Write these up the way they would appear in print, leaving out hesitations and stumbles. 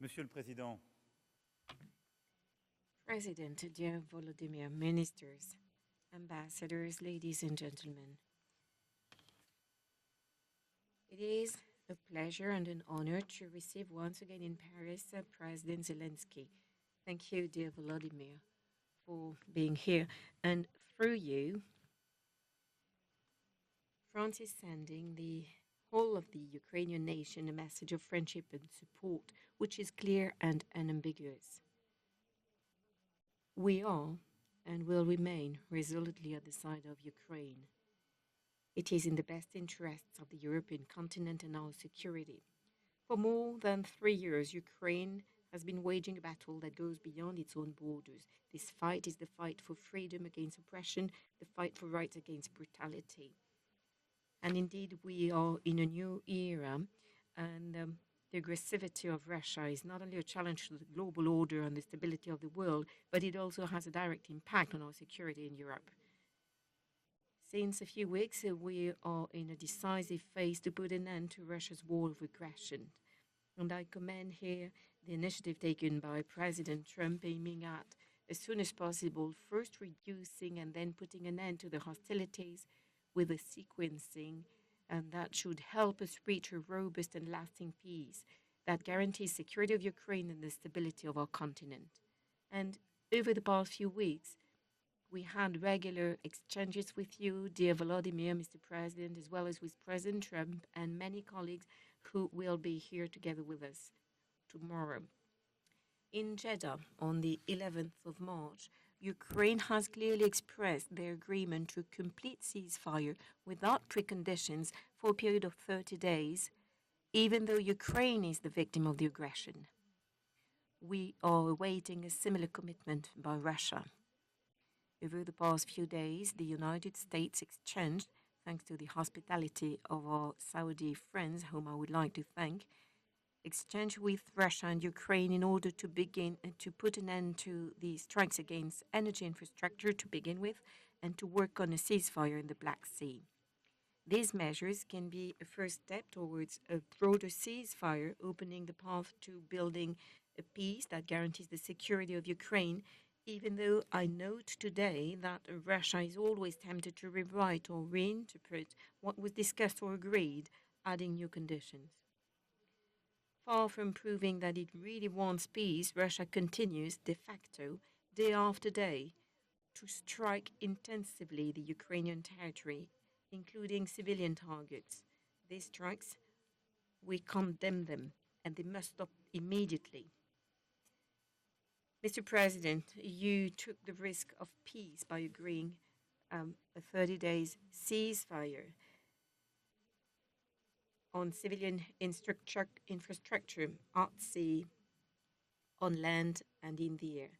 Monsieur le Président, President, dear Volodymyr, ministers, ambassadors, ladies and gentlemen. It is a pleasure and an honor to receive once again in Paris President Zelensky. Thank you, dear Volodymyr, for being here. And through you, France is sending the whole of the Ukrainian nation a message of friendship and support, which is clear and unambiguous. We are and will remain resolutely at the side of Ukraine. It is in the best interests of the European continent and our security. For more than 3 years, Ukraine has been waging a battle that goes beyond its own borders. This fight is the fight for freedom against oppression, the fight for rights against brutality. And indeed, we are in a new era, and the aggressivity of Russia is not only a challenge to the global order and the stability of the world, but it also has a direct impact on our security in Europe. Since a few weeks, we are in a decisive phase to put an end to Russia's war of aggression. And I commend here the initiative taken by President Trump aiming at, as soon as possible, first reducing and then putting an end to the hostilities with a sequencing, and that should help us reach a robust and lasting peace that guarantees security of Ukraine and the stability of our continent. And over the past few weeks, we had regular exchanges with you, dear Volodymyr, Mr. President, as well as with President Trump and many colleagues who will be here together with us tomorrow. In Jeddah, on the 11th of March, Ukraine has clearly expressed their agreement to a complete ceasefire without preconditions for a period of 30 days, even though Ukraine is the victim of the aggression. We are awaiting a similar commitment by Russia. Over the past few days, the United States exchanged, thanks to the hospitality of our Saudi friends, whom I would like to thank, exchange with Russia and Ukraine in order to begin to put an end to the strikes against energy infrastructure to begin with, and to work on a ceasefire in the Black Sea. These measures can be a first step towards a broader ceasefire, opening the path to building a peace that guarantees the security of Ukraine, even though I note today that Russia is always tempted to rewrite or reinterpret what was discussed or agreed, adding new conditions. Far from proving that it really wants peace, Russia continues, de facto, day after day, to strike intensively the Ukrainian territory, including civilian targets. These strikes, we condemn them, and they must stop immediately. Mr. President, you took the risk of peace by agreeing a 30 days ceasefire on civilian infrastructure at sea, on land, and in the air.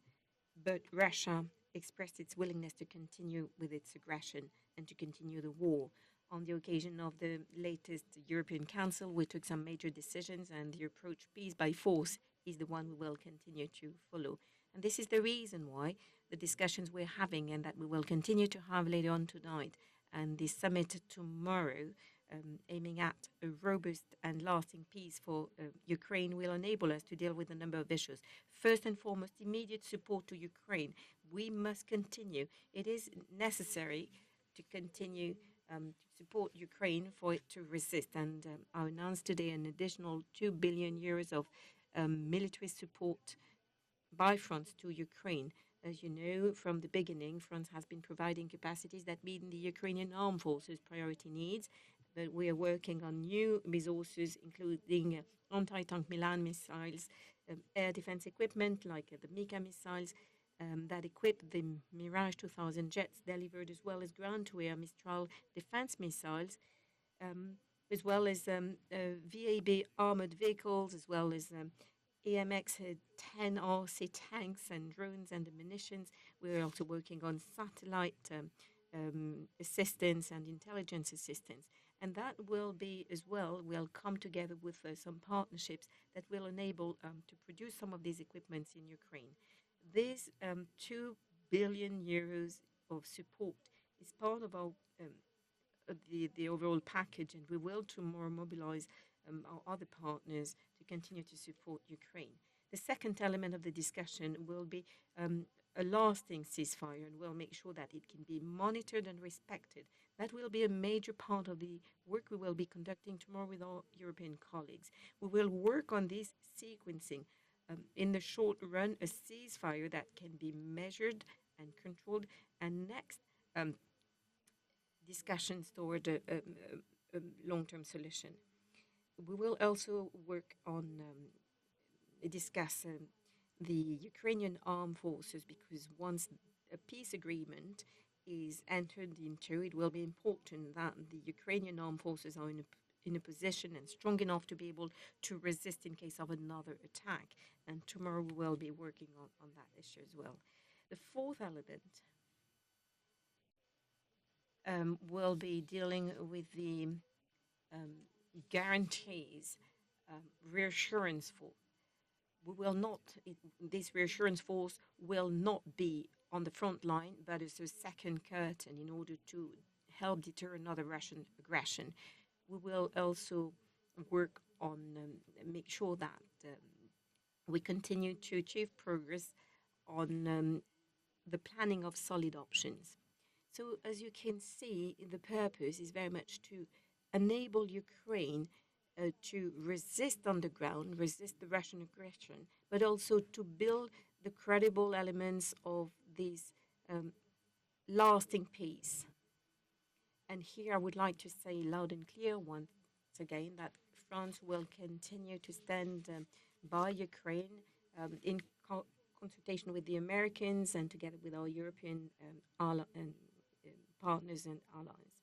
But Russia expressed its willingness to continue with its aggression and to continue the war. On the occasion of the latest European Council, we took some major decisions, and the approach peace by force is the one we will continue to follow. And this is the reason why the discussions we're having and that we will continue to have later on tonight and the summit tomorrow, aiming at a robust and lasting peace for Ukraine, will enable us to deal with a number of issues. First and foremost, immediate support to Ukraine. We must continue. It is necessary to continue to support Ukraine for it to resist. And I announced today an additional 2 billion euros of military support by France to Ukraine. As you know, from the beginning, France has been providing capacities that meet the Ukrainian armed forces' priority needs, but we are working on new resources, including anti-tank Milan missiles, air defense equipment like the Mika missiles that equip the Mirage 2000 jets delivered, as well as ground-to-air Mistral defense missiles, as well as VAB armored vehicles, as well as AMX 10 RC tanks and drones and munitions. We're also working on satellite assistance and intelligence assistance. And that will be as well, we'll come together with some partnerships that will enable to produce some of these equipments in Ukraine. This 2 billion euros of support is part of our the overall package, and we will tomorrow mobilize our other partners to continue to support Ukraine. The second element of the discussion will be a lasting ceasefire, and we'll make sure that it can be monitored and respected. That will be a major part of the work we will be conducting tomorrow with our European colleagues. We will work on this sequencing. In the short run, a ceasefire that can be measured and controlled, and next, discussions toward a long-term solution. We will also work on discuss the Ukrainian armed forces, because once a peace agreement is entered into, it will be important that the Ukrainian armed forces are in a position and strong enough to be able to resist in case of another attack. And tomorrow we will be working on that issue as well. The fourth element will be dealing with the guarantees, reassurance for. We will not, this reassurance force will not be on the front line, but as a second curtain in order to help deter another Russian aggression. We will also work on make sure that we continue to achieve progress on the planning of solid options. So as you can see, the purpose is very much to enable Ukraine to resist on the ground, resist the Russian aggression, but also to build the credible elements of this lasting peace. And here I would like to say loud and clear once again that France will continue to stand by Ukraine in consultation with the Americans and together with our European partners and allies.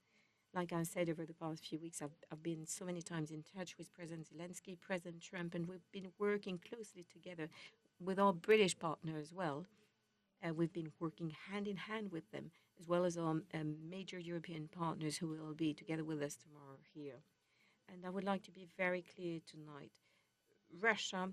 Like I said, over the past few weeks, I've been so many times in touch with President Zelensky, President Trump, and we've been working closely together with our British partner as well. We've been working hand in hand with them, as well as our major European partners who will be together with us tomorrow here. And I would like to be very clear tonight. Russia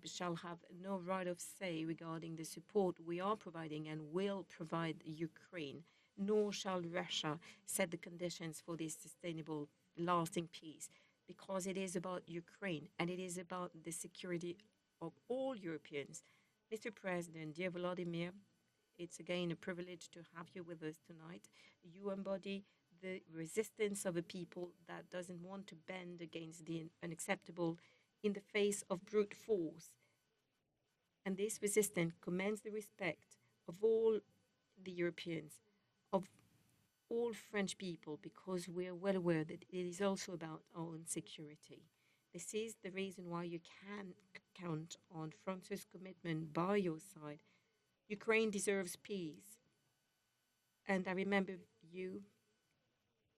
shall have no right of say regarding the support we are providing and will provide Ukraine, nor shall Russia set the conditions for this sustainable, lasting peace, because it is about Ukraine and it is about the security of all Europeans. Mr. President, dear Volodymyr, it's again a privilege to have you with us tonight. You embody the resistance of a people that doesn't want to bend against the unacceptable in the face of brute force. And this resistance commands the respect of all the Europeans, of all French people, because we are well aware that it is also about our own security. This is the reason why you can count on France's commitment by your side. Ukraine deserves peace. And I remember you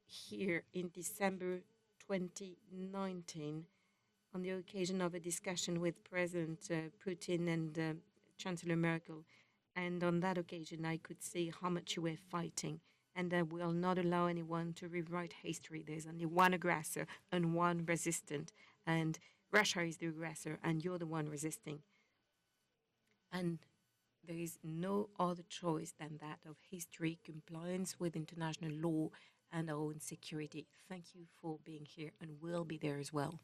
here in December 2019 on the occasion of a discussion with President Putin and Chancellor Merkel. And on that occasion, I could see how much you were fighting. And I will not allow anyone to rewrite history. There's only one aggressor and one resistant. And Russia is the aggressor, and you're the one resisting. And there is no other choice than that of history, compliance with international law, and our own security. Thank you for being here, and we'll be there as well.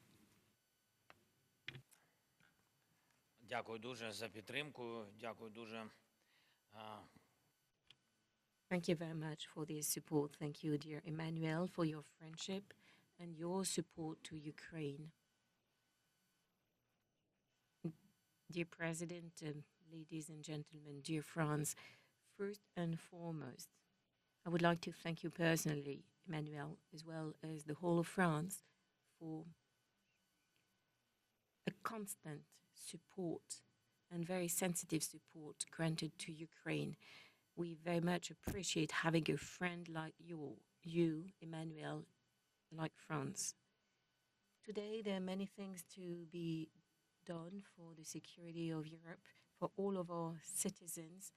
Дякую дуже за підтримку. Дякую дуже. Thank you very much for this support. Thank you, dear Emmanuel, for your friendship and your support to Ukraine. Dear President, ladies and gentlemen, dear France, first and foremost, I would like to thank you personally, Emmanuel, as well as the whole of France, for a constant support and very sensitive support granted to Ukraine. We very much appreciate having a friend like you, Emmanuel, like France. Today, there are many things to be done for the security of Europe, for all of our citizens,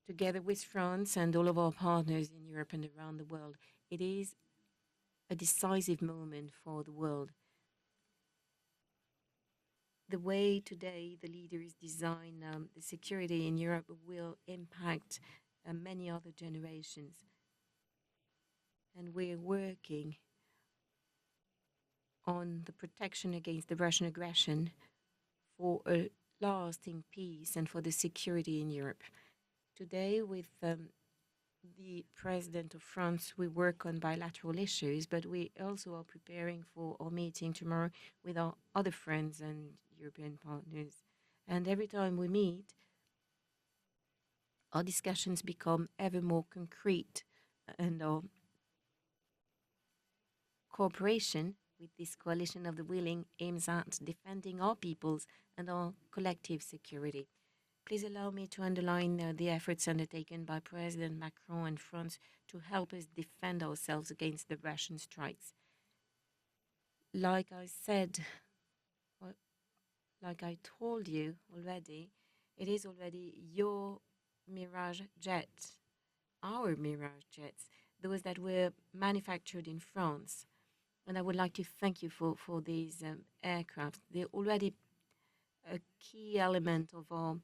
together with France and all of our partners in Europe and around the world. It is a decisive moment for the world. The way today the leaders design the security in Europe will impact many other generations. And we're working on the protection against the Russian aggression for a lasting peace and for the security in Europe. Today, with the President of France, we work on bilateral issues, but we also are preparing for our meeting tomorrow with our other friends and European partners. And every time we meet, our discussions become ever more concrete, and our cooperation with this coalition of the willing aims at defending our peoples and our collective security. Please allow me to underline the efforts undertaken by President Macron and France to help us defend ourselves against the Russian strikes. Like I said, or like I told you already, it is already your Mirage jets, our Mirage jets, those that were manufactured in France. And I would like to thank you for these aircraft. They're already a key element of our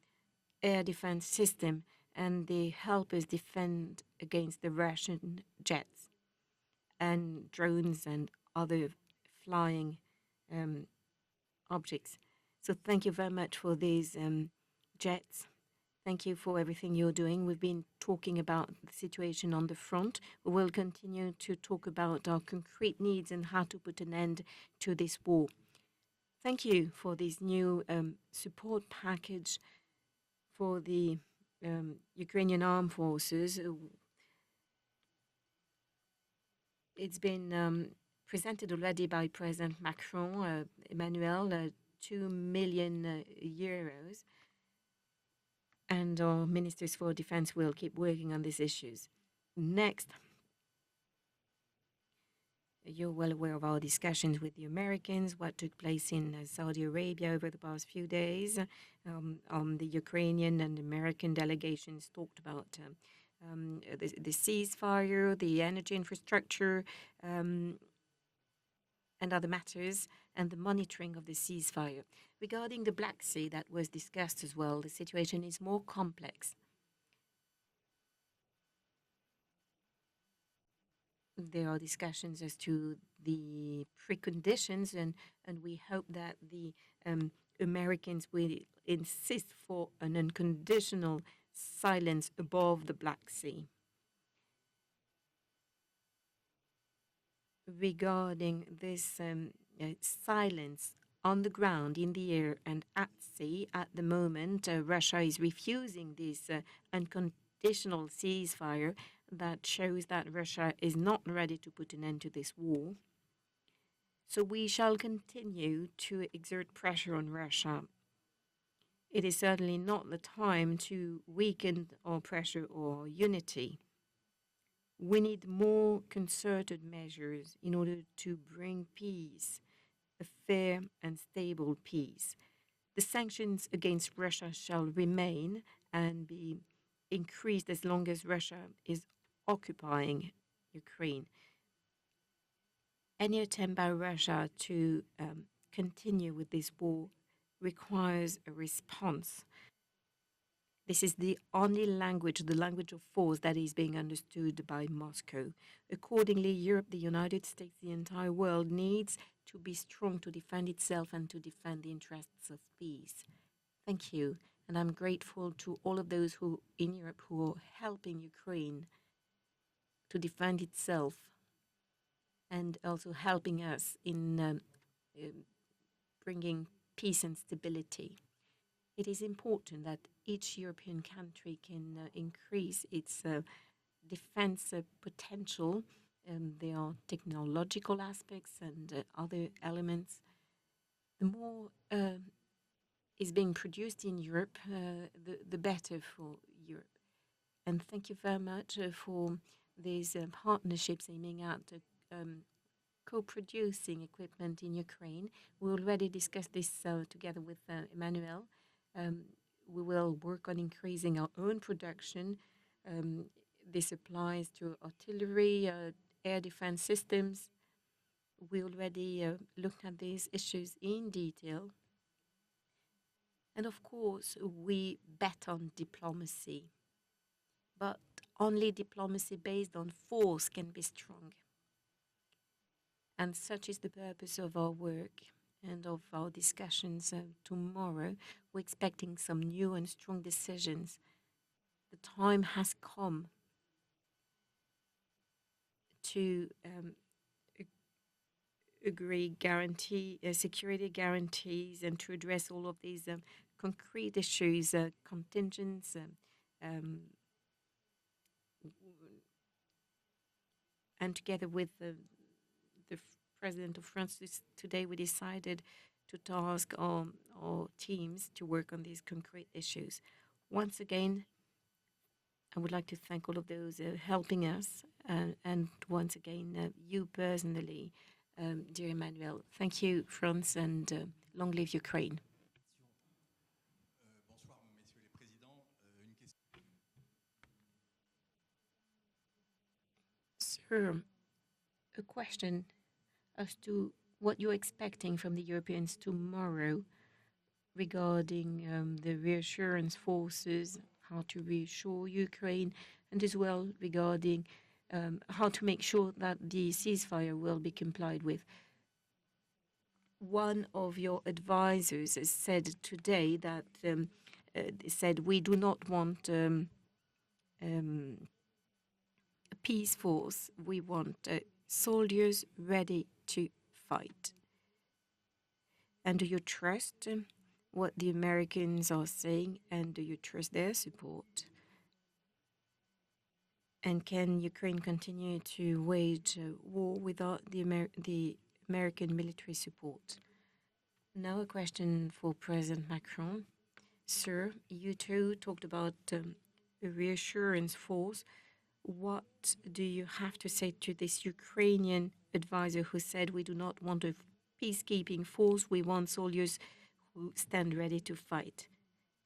air defense system, and they help us defend against the Russian jets and drones and other flying um, objects. So thank you very much for these jets. Thank you for everything you're doing. We've been talking about the situation on the front. We will continue to talk about our concrete needs and how to put an end to this war. Thank you for this new support package for the Ukrainian armed forces. It's been presented already by President Macron, Emmanuel, 2 million euros. And our ministers for defense will keep working on these issues. Next, you're well aware of our discussions with the Americans, what took place in Saudi Arabia over the past few days. The Ukrainian and American delegations talked about the ceasefire, the energy infrastructure, and other matters, and the monitoring of the ceasefire. Regarding the Black Sea, that was discussed as well, the situation is more complex. There are discussions as to the preconditions, and we hope that the Americans will insist for an unconditional silence above the Black Sea. Regarding this silence on the ground, in the air, and at sea, at the moment, Russia is refusing this unconditional ceasefire that shows that Russia is not ready to put an end to this war. So we shall continue to exert pressure on Russia. It is certainly not the time to weaken our pressure or unity. We need more concerted measures in order to bring peace, a fair and stable peace. The sanctions against Russia shall remain and be increased as long as Russia is occupying Ukraine. Any attempt by Russia to continue with this war requires a response. This is the only language, the language of force, that is being understood by Moscow. Accordingly, Europe, the United States, the entire world needs to be strong to defend itself and to defend the interests of peace. Thank you. And I'm grateful to all of those who in Europe who are helping Ukraine to defend itself and also helping us in bringing peace and stability. It is important that each European country can increase its defense potential. There are technological aspects and other elements. The more is being produced in Europe, the better for Europe. And thank you very much for these partnerships aiming at co-producing equipment in Ukraine. We already discussed this together with Emmanuel. We will work on increasing our own production. This applies to artillery, air defense systems. We already looked at these issues in detail. And of course, we bet on diplomacy. But only diplomacy based on force can be strong. And such is the purpose of our work and of our discussions tomorrow. We're expecting some new and strong decisions. The time has come to agree security guarantees and to address all of these concrete issues, contingents, um, and together with the President of France today, we decided to task our teams to work on these concrete issues. Once again, I would like to thank all of those helping us, and once again, you personally, dear Emmanuel. Thank you, France, and long live Ukraine. Sir, a question as to what you're expecting from the Europeans tomorrow regarding the reassurance forces, how to reassure Ukraine, and as well regarding how to make sure that the ceasefire will be complied with. One of your advisors has said today that said we do not want a peace force. We want soldiers ready to fight. And do you trust what the Americans are saying, and do you trust their support? And can Ukraine continue to wage war without the American military support? Now a question for President Macron. Sir, you too talked about a reassurance force. What do you have to say to this Ukrainian advisor who said we do not want a peacekeeping force, we want soldiers who stand ready to fight?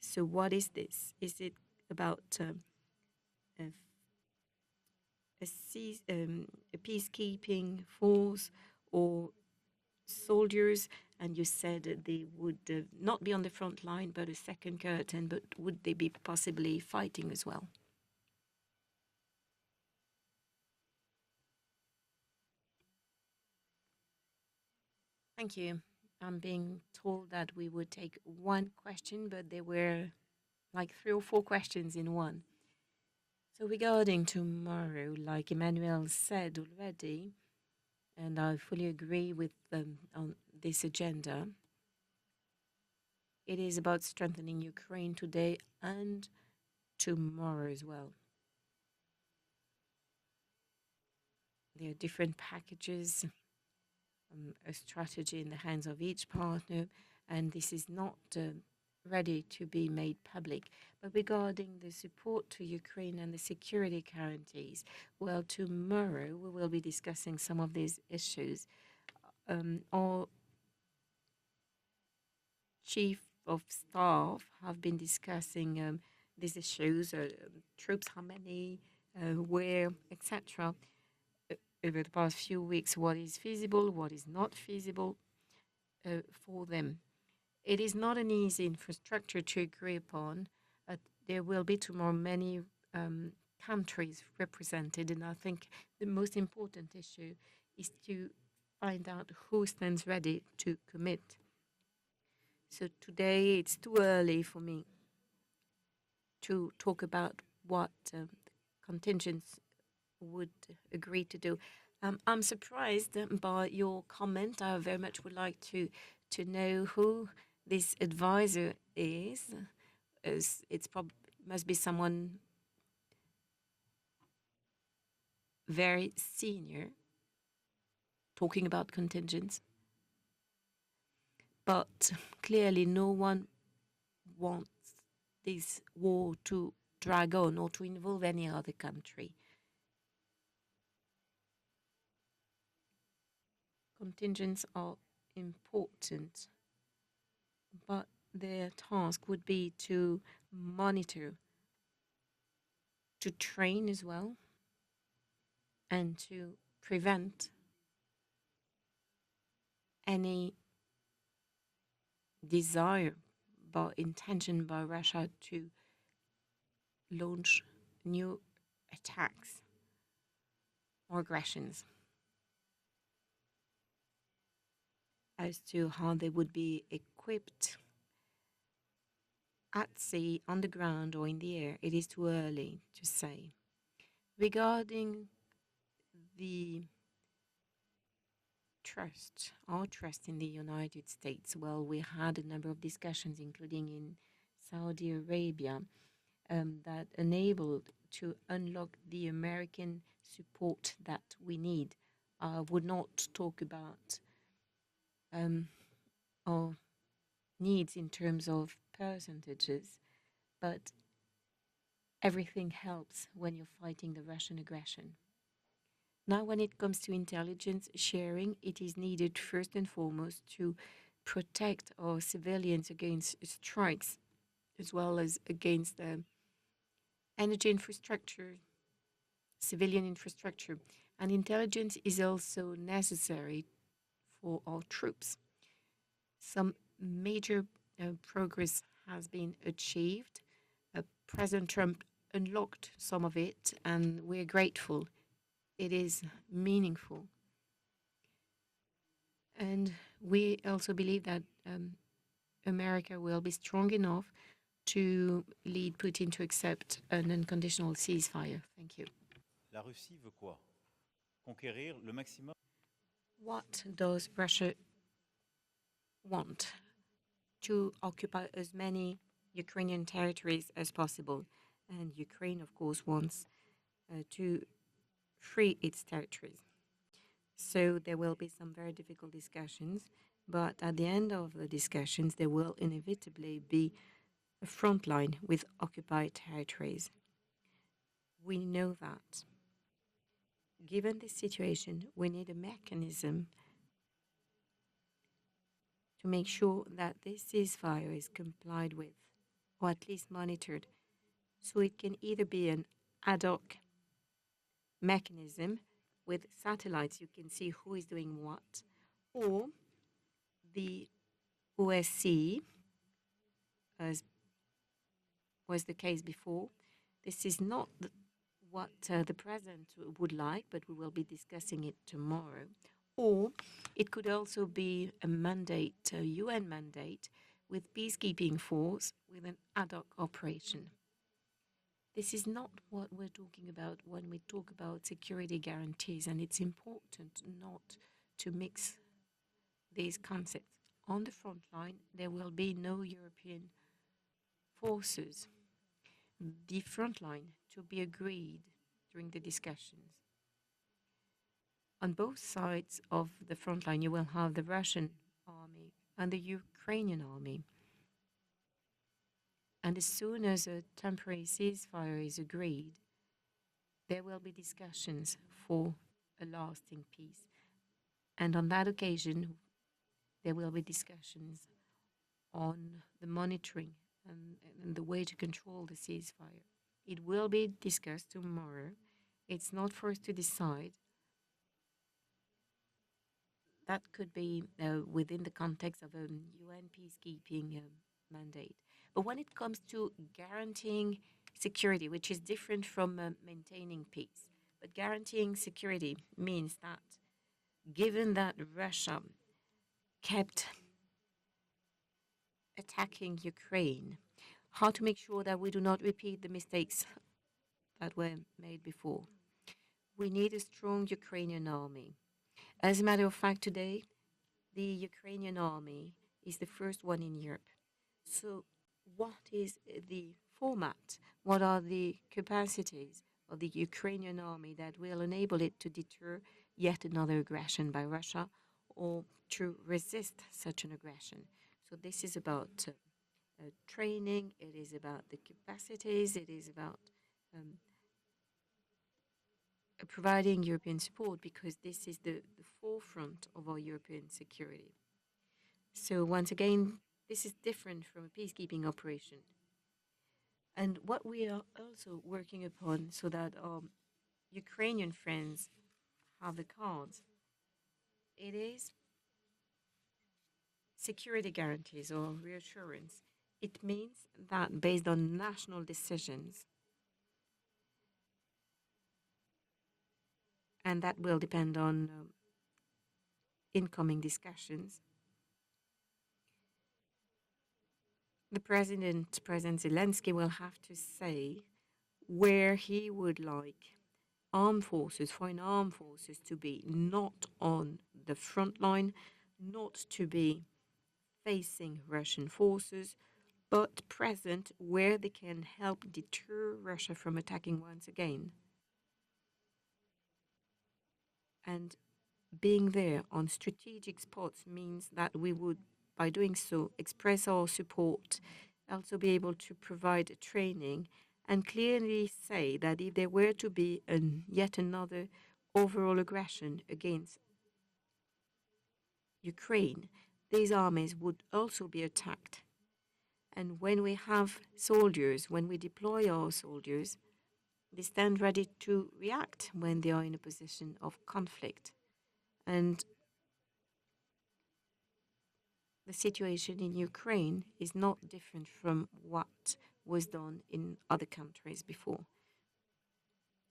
So what is this? Is it about a, a peacekeeping force or soldiers? And you said they would not be on the front line, but a second curtain, but would they be possibly fighting as well? Thank you. I'm being told that we would take one question, but there were like 3 or 4 questions in one. So regarding tomorrow, like Emmanuel said already, and I fully agree with them on this agenda, it is about strengthening Ukraine today and tomorrow as well. There are different packages, a strategy in the hands of each partner, and this is not ready to be made public. But regarding the support to Ukraine and the security guarantees, well, tomorrow we will be discussing some of these issues. Our chief of staff have been discussing these issues, troops, how many, where, etc. Over the past few weeks, what is feasible, what is not feasible for them. It is not an easy infrastructure to agree upon. There will be tomorrow many countries represented, and I think the most important issue is to find out who stands ready to commit. So today it's too early for me to talk about what contingents would agree to do. I'm surprised by your comment. I very much would like to know who this advisor is. As it's must be someone very senior talking about contingents. But clearly, no one wants this war to drag on or to involve any other country. Contingents are important, but their task would be to monitor, to train as well, and to prevent any desire by intention by Russia to launch new attacks or aggressions. as to how they would be equipped at sea, on the ground, or in the air, it is too early to say. Regarding the our trust in the United States, well, we had a number of discussions, including in Saudi Arabia, that enabled to unlock the American support that we need. I would not talk about our needs in terms of percentages, but everything helps when you're fighting the Russian aggression. Now, when it comes to intelligence sharing, it is needed first and foremost to protect our civilians against strikes, as well as against energy infrastructure, civilian infrastructure. And intelligence is also necessary for our troops. Some major progress has been achieved. President Trump unlocked some of it, and we're grateful. It is meaningful. And we also believe that America will be strong enough to lead Putin to accept an unconditional ceasefire. Thank you. La Russie veut quoi? Conquérir le maximum? What does Russia want? To occupy as many Ukrainian territories as possible. And Ukraine, of course, wants to free its territories. So there will be some very difficult discussions, but at the end of the discussions, there will inevitably be a front line with occupied territories. We know that. Given this situation, we need a mechanism to make sure that this ceasefire is complied with, or at least monitored. So it can either be an ad hoc mechanism with satellites, you can see who is doing what, or the OSCE, as was the case before. This is not what the president would like, but we will be discussing it tomorrow. Or it could also be a mandate, a UN mandate, with peacekeeping force with an ad hoc operation. This is not what we're talking about when we talk about security guarantees, and it's important not to mix these concepts. On the front line, there will be no European forces. The front line to be agreed during the discussions. On both sides of the front line, you will have the Russian army and the Ukrainian army. And as soon as a temporary ceasefire is agreed, there will be discussions for a lasting peace. And on that occasion, there will be discussions on the monitoring and the way to control the ceasefire. It will be discussed tomorrow. It's not for us to decide. That could be within the context of a UN peacekeeping mandate. But when it comes to guaranteeing security, which is different from maintaining peace, but guaranteeing security means that given that Russia kept attacking Ukraine, how to make sure that we do not repeat the mistakes that were made before. We need a strong Ukrainian army. As a matter of fact, today, the Ukrainian army is the first one in Europe. So what is the format? What are the capacities of the Ukrainian army that will enable it to deter yet another aggression by Russia or to resist such an aggression? So this is about training, it is about the capacities, it is about providing European support, because this is the forefront of our European security. So once again, this is different from a peacekeeping operation. And what we are also working upon so that our Ukrainian friends have the cards, it is security guarantees or reassurance. It means that based on national decisions, and that will depend on incoming discussions, the President Zelensky, will have to say where he would like armed forces, foreign armed forces, to be not on the front line, not to be facing Russian forces, but present where they can help deter Russia from attacking once again. And being there on strategic spots means that we would, by doing so, express our support, also be able to provide training, and clearly say that if there were to be yet another overall aggression against Ukraine, these armies would also be attacked. And when we have soldiers, when we deploy our soldiers, they stand ready to react when they are in a position of conflict. And the situation in Ukraine is not different from what was done in other countries before.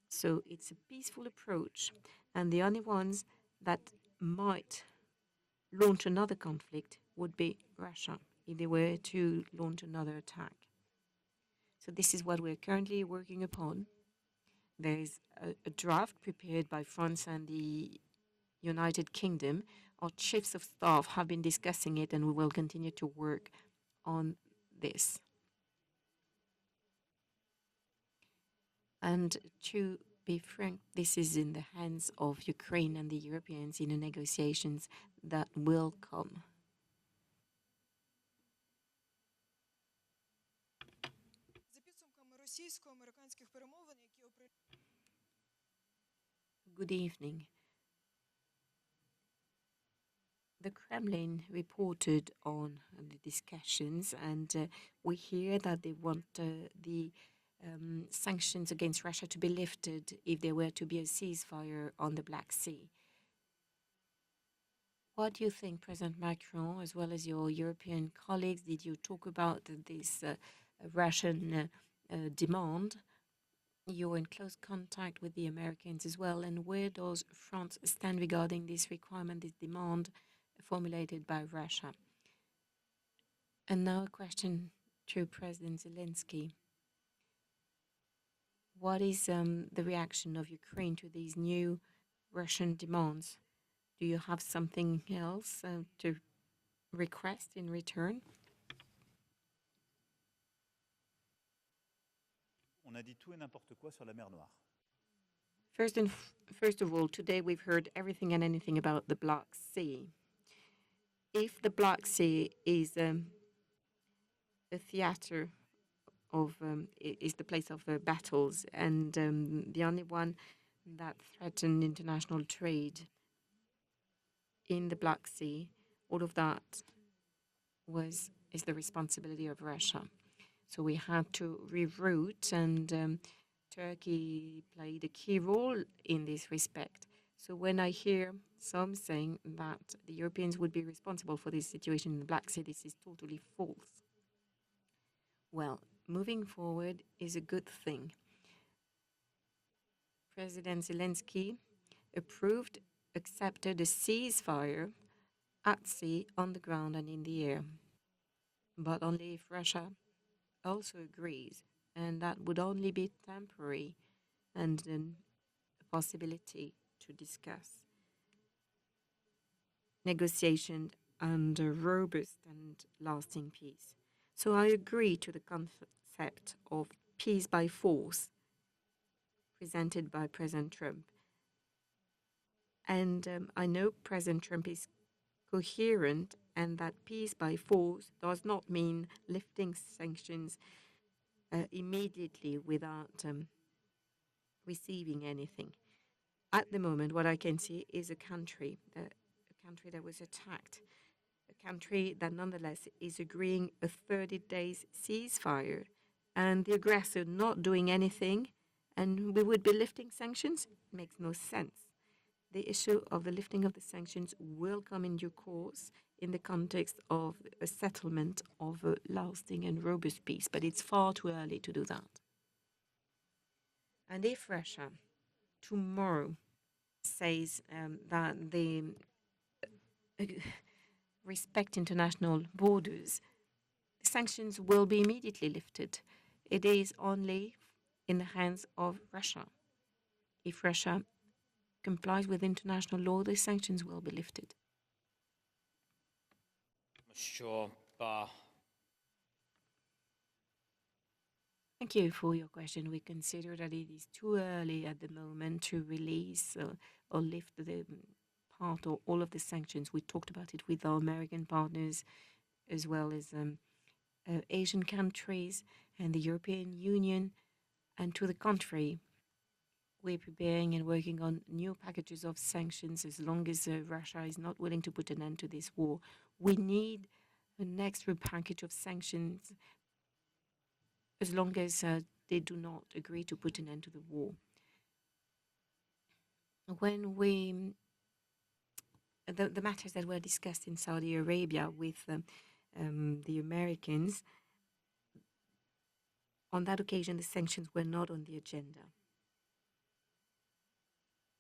So it's a peaceful approach, and the only ones that might launch another conflict would be Russia if they were to launch another attack. So this is what we're currently working upon. There is a draft prepared by France and the United Kingdom. Our chiefs of staff have been discussing it, and we will continue to work on this. And to be frank, this is in the hands of Ukraine and the Europeans in the negotiations that will come. Good evening. The Kremlin reported on the discussions, and we hear that they want the sanctions against Russia to be lifted if there were to be a ceasefire on the Black Sea. What do you think, President Macron, as well as your European colleagues? Did you talk about this Russian demand? You're in close contact with the Americans as well. And where does France stand regarding this requirement, this demand formulated by Russia? And now a question to President Zelensky. What is the reaction of Ukraine to these new Russian demands? Do you have something else to request in return? On a dit tout et n'importe quoi sur la mer Noire. First of all, today we've heard everything and anything about the Black Sea. If the Black Sea is a theater of is the place of battles, and the only one that threatened international trade in the Black Sea, all of that is the responsibility of Russia. So we had to reroute, and Turkey played a key role in this respect. So when I hear some saying that the Europeans would be responsible for this situation in the Black Sea, this is totally false. Well, moving forward is a good thing. President Zelensky accepted a ceasefire at sea, on the ground, and in the air. But only if Russia also agrees, and that would only be temporary and a possibility to discuss negotiation and a robust and lasting peace. So I agree to the concept of peace by force presented by President Trump. And I know President Trump is coherent, and that peace by force does not mean lifting sanctions immediately without receiving anything. At the moment, what I can see is a country that was attacked, a country that nonetheless is agreeing a 30 days ceasefire, and the aggressor not doing anything, and we would be lifting sanctions? Makes no sense. The issue of the lifting of the sanctions will come in due course in the context of a settlement of a lasting and robust peace, but it's far too early to do that. And if Russia tomorrow says that they respect international borders, the sanctions will be immediately lifted. It is only in the hands of Russia. If Russia complies with international law, the sanctions will be lifted. Що Thank you for your question. We consider that it is too early at the moment to release or lift the part or all of the sanctions. We talked about it with our American partners as well as Asian countries and the European Union. And to the contrary, we're preparing and working on new packages of sanctions as long as Russia is not willing to put an end to this war. We need an extra package of sanctions as long as they do not agree to put an end to the war. When the matters that were discussed in Saudi Arabia with the Americans, on that occasion, the sanctions were not on the agenda.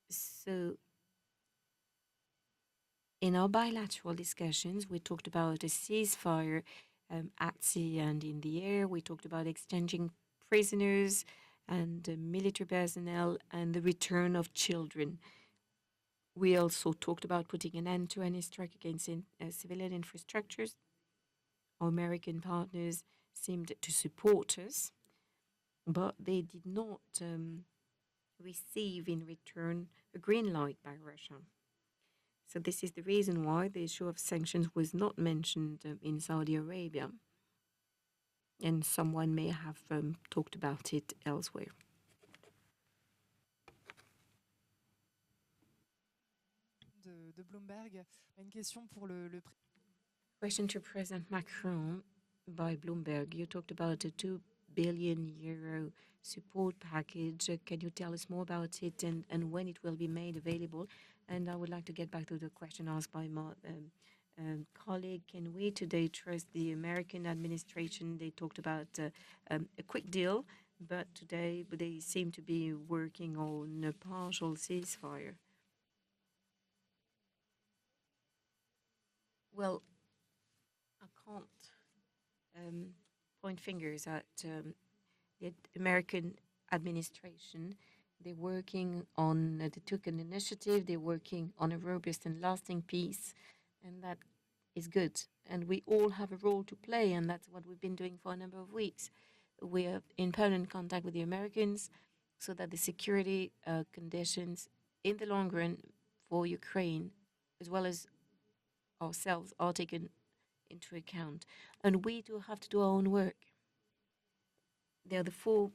So in our bilateral discussions, we talked about a ceasefire at sea and in the air. We talked about exchanging prisoners and military personnel and the return of children. We also talked about putting an end to any strike against civilian infrastructures. Our American partners seemed to support us, but they did not receive in return a green light by Russia. So this is the reason why the issue of sanctions was not mentioned in Saudi Arabia. And someone may have talked about it elsewhere. De Bloomberg. Une question pour le Question to President Macron by Bloomberg. You talked about a 2 billion euro support package. Can you tell us more about it and when it will be made available? And I would like to get back to the question asked by my colleague. Can we today trust the American administration? They talked about a quick deal, but today they seem to be working on a partial ceasefire. Well, I can't point fingers at the American administration. They're working on the Turkish initiative. They're working on a robust and lasting peace, and that is good. And we all have a role to play, and that's what we've been doing for a number of weeks. We are in permanent contact with the Americans so that the security conditions in the long run for Ukraine, as well as ourselves, are taken into account. And we do have to do our own work. There are the four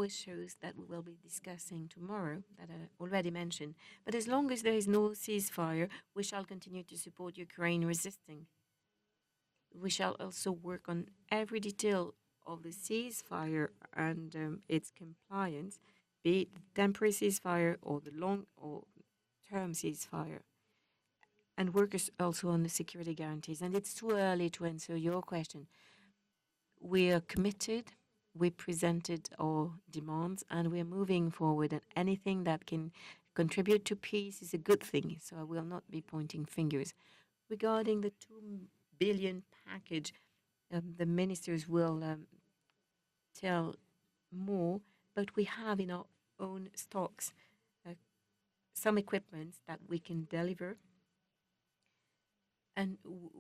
issues that we will be discussing tomorrow that I already mentioned. But as long as there is no ceasefire, we shall continue to support Ukraine resisting. We shall also work on every detail of the ceasefire and its compliance, be it the temporary ceasefire or the long or term ceasefire, and work also on the security guarantees. And it's too early to answer your question. We are committed. We presented our demands and we're moving forward, and anything that can contribute to peace is a good thing. So I will not be pointing fingers. Regarding the 2 billion package, the ministers will tell more, but we have in our own stocks some equipment that we can deliver. And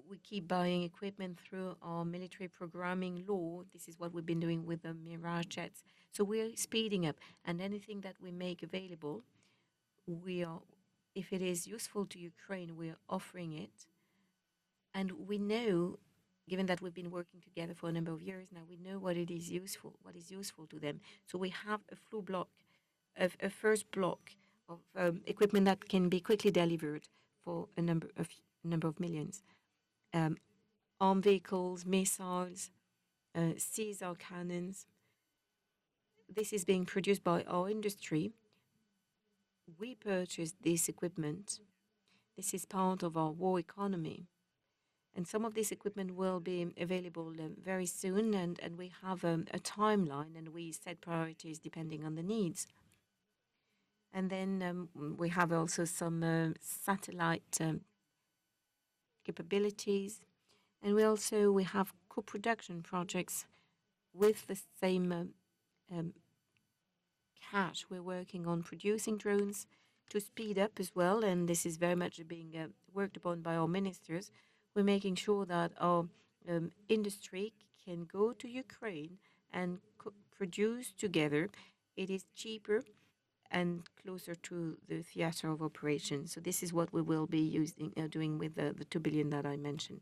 we keep buying equipment through our military programming law. This is what we've been doing with the Mirage jets. So we're speeding up, and anything that we make available, if it is useful to Ukraine, we are offering it. And we know, given that we've been working together for a number of years now, we know what is useful to them. So we have a first block of equipment that can be quickly delivered for a number of millions. Armed vehicles, missiles, Caesar cannons. This is being produced by our industry. We purchased this equipment. This is part of our war economy. And some of this equipment will be available very soon, and we have a timeline, and we set priorities depending on the needs. And then we have also some satellite capabilities. And we have co-production projects with the same cash. We're working on producing drones to speed up as well, and this is very much being worked upon by our ministers. We're making sure that our industry can go to Ukraine and produce together. It is cheaper and closer to the theater of operations. So this is what we will be doing with the 2 billion that I mentioned.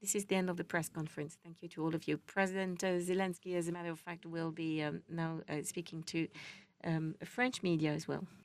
This is the end of the press conference. Thank you to all of you. President Zelensky, as a matter of fact, will be now speaking to French media as well.